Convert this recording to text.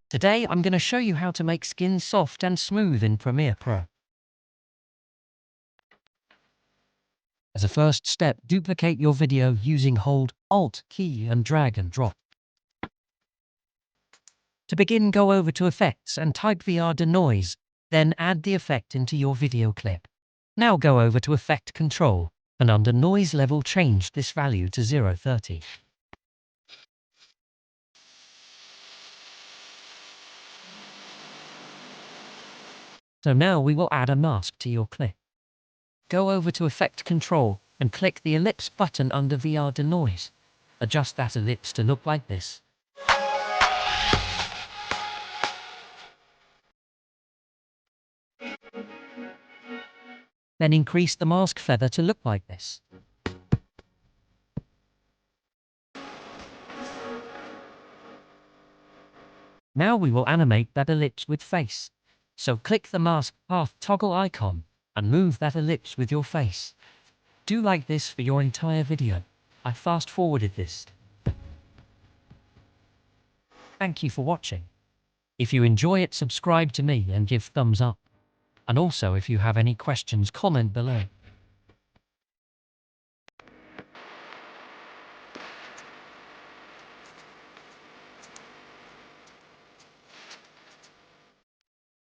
Today I'm going to show you how to make skin soft and smooth in Premiere Pro. As a first step, duplicate your video using Hold, Alt, key and drag and drop. To begin, go over to Effects and type VR Denoise, then add the effect into your video clip. Now go over to Effect Control, and under Noise Level change this value to 0.30. So now we will add a mask to your clip. Go over to Effect Control and click the ellipse button under VR Denoise. Adjust that ellipse to look like this. Then increase the mask feather to look like this. Now we will animate that ellipse with face. So click the mask path toggle icon and move that ellipse with your face. Do like this for your entire video. I fast forwarded this. Thank you for watching. If you enjoy it, subscribe to me and give thumbs up. And also if you have any questions, comment below.